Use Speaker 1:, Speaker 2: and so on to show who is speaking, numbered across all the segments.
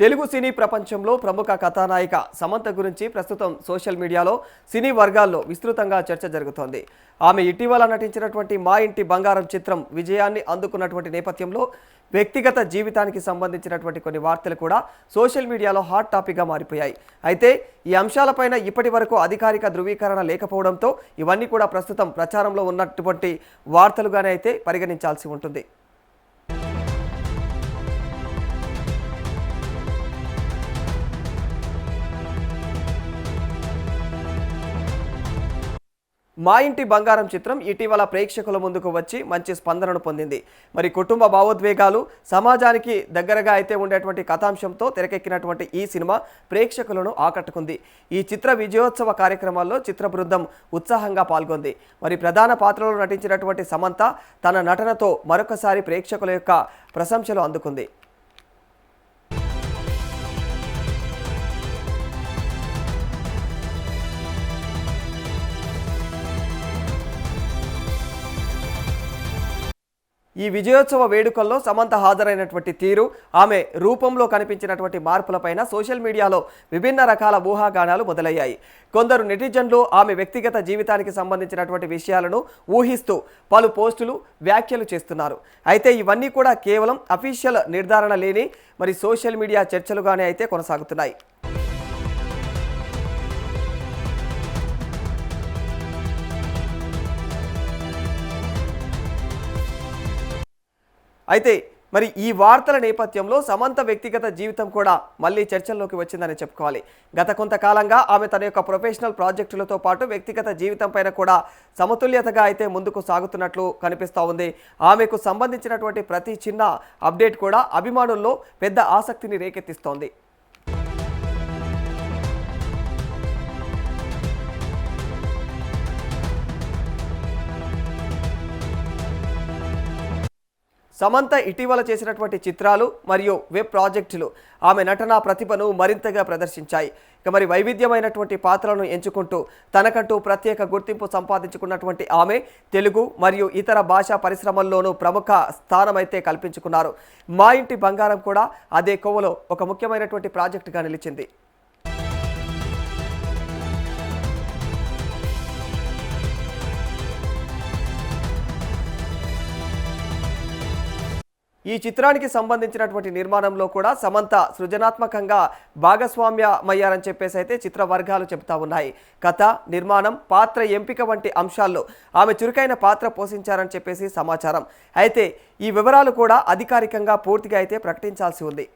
Speaker 1: తెలుగు సినీ ప్రపంచంలో ప్రముఖ కథానాయిక సమంత గురించి ప్రస్తుతం సోషల్ మీడియాలో సినీ వర్గాల్లో విస్తృతంగా చర్చ జరుగుతోంది. ఆమె ఇటీవల నటించినటువంటి మా ఇంటి బంగారం చిత్రం విజయాన్ని అందుకున్నటువంటి నేపథ్యంలో వ్యక్తిగత జీవితానికి సంబంధించినటువంటి కొన్ని వార్తలు కూడా సోషల్ మీడియాలో హాట్ టాపిక్గా మారిపోయాయి. అయితే ఈ అంశాలపైన ఇప్పటి వరకు అధికారిక ధృవీకరణ లేకపోవడంతో ఇవన్నీ కూడా ప్రస్తుతం ప్రచారంలో ఉన్నటువంటి వార్తలుగానే అయితే పరిగణించాల్సి ఉంటుంది. మా ఇంటి బంగారం చిత్రం ఇటీవల ప్రేక్షకుల ముందుకు వచ్చి మంచి స్పందనను పొందింది. మరి కుటుంబ భావోద్వేగాలు సమాజానికి దగ్గరగా అయితే ఉండేటువంటి కథాంశంతో తెరకెక్కినటువంటి ఈ సినిమా ప్రేక్షకులను ఆకట్టుకుంది. ఈ చిత్ర విజయోత్సవ కార్యక్రమాల్లో చిత్ర బృందం ఉత్సాహంగా పాల్గొంది. మరి ప్రధాన పాత్రలో నటించినటువంటి సమంత తన నటనతో మరొకసారి ప్రేక్షకుల యొక్క ప్రశంసలు అందుకుంది. ఈ విజయోత్సవ వేడుకల్లో సమంత హాజరైనటువంటి తీరు, ఆమె రూపంలో కనిపించినటువంటి మార్పులపైన సోషల్ మీడియాలో విభిన్న రకాల ఊహాగానాలు మొదలయ్యాయి. కొందరు నెటిజన్లు ఆమె వ్యక్తిగత జీవితానికి సంబంధించినటువంటి విషయాలను ఊహిస్తూ పలు పోస్టులు, వ్యాఖ్యలు చేస్తున్నారు. అయితే ఇవన్నీ కూడా కేవలం అఫీషియల్ నిర్ధారణ లేని మరి సోషల్ మీడియా చర్చలుగానే అయితే కొనసాగుతున్నాయి. అయితే మరి ఈ వార్తల నేపథ్యంలో సమంత వ్యక్తిగత జీవితం కూడా మళ్ళీ చర్చల్లోకి వచ్చిందని చెప్పుకోవాలి. గత కొంతకాలంగా ఆమె తన యొక్క ప్రొఫెషనల్ ప్రాజెక్టులతో పాటు వ్యక్తిగత జీవితం పైన కూడా సమతుల్యతగా అయితే ముందుకు సాగుతున్నట్లు కనిపిస్తూ ఉంది. ఆమెకు సంబంధించినటువంటి ప్రతి చిన్న అప్డేట్ కూడా అభిమానుల్లో పెద్ద ఆసక్తిని రేకెత్తిస్తోంది. సమంత ఇటీవల చేసినటువంటి చిత్రాలు మరియు వెబ్ ప్రాజెక్టులు ఆమె నటనా ప్రతిభను మరింతగా ప్రదర్శించాయి. ఇక మరి వైవిధ్యమైనటువంటి పాత్రలను ఎంచుకుంటూ తనకంటూ ప్రత్యేక గుర్తింపు సంపాదించుకున్నటువంటి ఆమె తెలుగు మరియు ఇతర భాషా పరిశ్రమల్లోనూ ప్రముఖ స్థానమైతే కల్పించుకున్నారు. మా ఇంటి బంగారం కూడా అదే కోవలో ఒక ముఖ్యమైనటువంటి ప్రాజెక్టుగా నిలిచింది. ఈ చిత్రానికి సంబంధించినటువంటి నిర్మాణంలో కూడా సమంత సృజనాత్మకంగా భాగస్వామ్యమయ్యారని చెప్పేసి అయితే చిత్ర వర్గాలు చెబుతా ఉన్నాయి. కథ, నిర్మాణం, పాత్ర ఎంపిక వంటి అంశాల్లో ఆమె చురుకైన పాత్ర పోషించారని చెప్పేసి సమాచారం. అయితే ఈ వివరాలు కూడా అధికారికంగా పూర్తిగా అయితే ప్రకటించాల్సి ఉంది.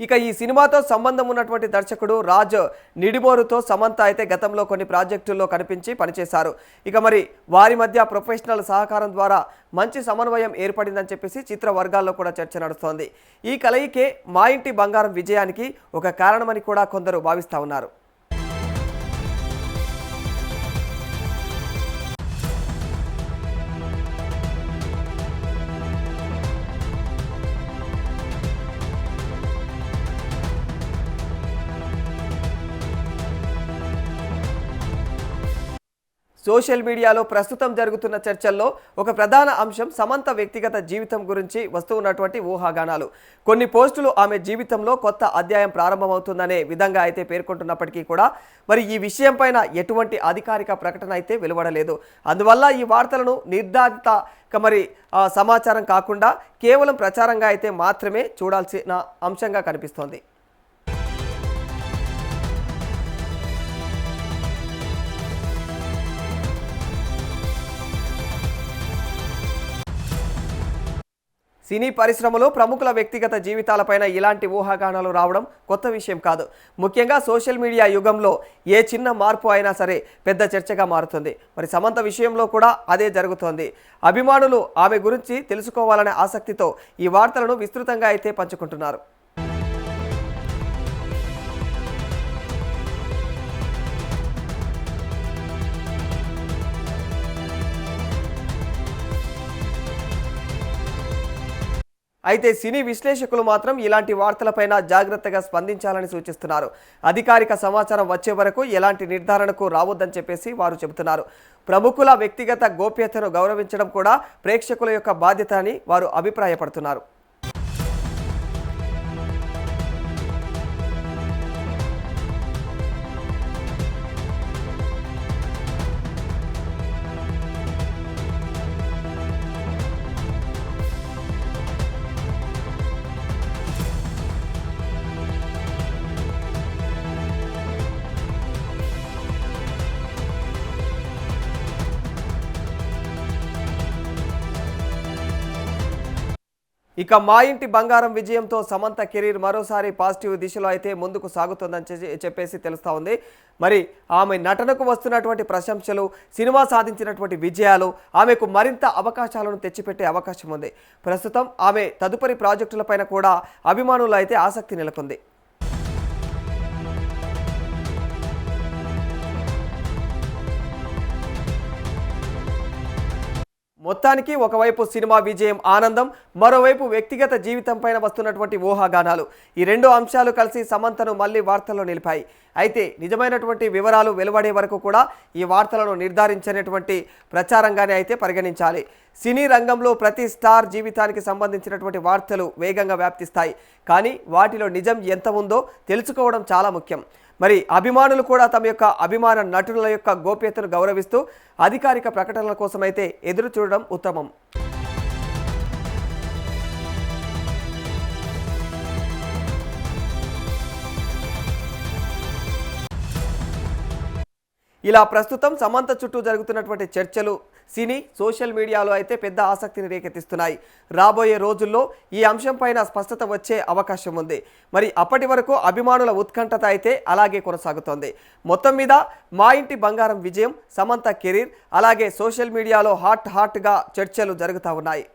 Speaker 1: ఇక ఈ సినిమాతో సంబంధం ఉన్నటువంటి దర్శకుడు రాజ్ నిడిమోరుతో సమంత అయితే గతంలో కొన్ని ప్రాజెక్టుల్లో కనిపించి పనిచేశారు. ఇక మరి వారి మధ్య ప్రొఫెషనల్ సహకారం ద్వారా మంచి సమన్వయం ఏర్పడిందని చెప్పేసి చిత్ర వర్గాల్లో కూడా చర్చ నడుస్తోంది. ఈ కలయికే మా ఇంటి బంగారం విజయానికి ఒక కారణమని కూడా కొందరు భావిస్తూ ఉన్నారు. సోషల్ మీడియాలో ప్రస్తుతం జరుగుతున్న చర్చల్లో ఒక ప్రధాన అంశం సమంత వ్యక్తిగత జీవితం గురించి వస్తూ ఉన్నటువంటి ఊహాగానాలు. కొన్ని పోస్టులు ఆమె జీవితంలో కొత్త అధ్యాయం ప్రారంభమవుతుందనే విధంగా అయితే పేర్కొంటున్నప్పటికీ కూడా మరి ఈ విషయం పైన ఎటువంటి అధికారిక ప్రకటన అయితే వెలువడలేదు. అందువల్ల ఈ వార్తలను నిర్ధారిత మరి సమాచారం కాకుండా కేవలం ప్రచారంగా అయితే మాత్రమే చూడాల్సిన అంశంగా కనిపిస్తోంది. సినీ పరిశ్రమలో ప్రముఖుల వ్యక్తిగత జీవితాలపైన ఇలాంటి ఊహాగానాలు రావడం కొత్త విషయం కాదు. ముఖ్యంగా సోషల్ మీడియా యుగంలో ఏ చిన్న మార్పు అయినా సరే పెద్ద చర్చగా మారుతుంది. మరి సమంత విషయంలో కూడా అదే జరుగుతోంది. అభిమానులు ఆమె గురించి తెలుసుకోవాలనే ఆసక్తితో ఈ వార్తలను విస్తృతంగా అయితే పంచుకుంటున్నారు. అయితే సినీ విశ్లేషకులు మాత్రం ఇలాంటి వార్తలపైన జాగ్రత్తగా స్పందించాలని సూచిస్తున్నారు. అధికారిక సమాచారం వచ్చే వరకు ఎలాంటి నిర్ధారణకు రావద్దని చెప్పేసి వారు చెబుతున్నారు. ప్రముఖుల వ్యక్తిగత గోప్యతను గౌరవించడం కూడా ప్రేక్షకుల యొక్క బాధ్యత అని వారు అభిప్రాయపడుతున్నారు. ఇక మా ఇంటి బంగారం విజయంతో సమంత కెరీర్ మరోసారి పాజిటివ్ దిశలో అయితే ముందుకు సాగుతుందని చెప్పేసి తెలుస్తూ ఉంది. మరి ఆమె నటనకు వస్తున్నటువంటి ప్రశంసలు, సినిమా సాధించినటువంటి విజయాలు ఆమెకు మరింత అవకాశాలను తెచ్చిపెట్టే అవకాశం ఉంది. ప్రస్తుతం ఆమె తదుపరి ప్రాజెక్టులపైన కూడా అభిమానులు అయితే ఆసక్తి నెలకొంది. మొత్తానికి ఒకవైపు సినిమా విజయం ఆనందం, మరోవైపు వ్యక్తిగత జీవితం పైన వస్తున్నటువంటి ఊహాగానాలు, ఈ రెండు అంశాలు కలిసి సమంతను మళ్ళీ వార్తల్లో నిలిపాయి. అయితే నిజమైనటువంటి వివరాలు వెలువడే వరకు కూడా ఈ వార్తలను నిర్ధారించినటువంటి ప్రచారంగానే అయితే పరిగణించాలి. సినీ రంగంలో ప్రతి స్టార్ జీవితానికి సంబంధించినటువంటి వార్తలు వేగంగా వ్యాప్తిస్తాయి. కానీ వాటిలో నిజం ఎంత ఉందో తెలుసుకోవడం చాలా ముఖ్యం. మరి అభిమానులు కూడా తమ యొక్క అభిమాన నటుల యొక్క గోప్యతను గౌరవిస్తూ అధికారిక ప్రకటనల కోసమైతే ఎదురు చూడడం ఉత్తమం. ఇలా ప్రస్తుతం సమంత చుట్టూ జరుగుతున్నటువంటి చర్చలు సినీ సోషల్ మీడియాలో అయితే పెద్ద ఆసక్తిని రేకెత్తిస్తున్నాయి. రాబోయే రోజుల్లో ఈ అంశంపైన స్పష్టత వచ్చే అవకాశం ఉంది. మరి అప్పటి వరకు అభిమానుల ఉత్కంఠత అయితే అలాగే కొనసాగుతోంది. మొత్తం మీద మా ఇంటి బంగారం విజయం, సమంత కెరీర్ అలాగే సోషల్ మీడియాలో హాట్గా చర్చలు జరుగుతూ ఉన్నాయి.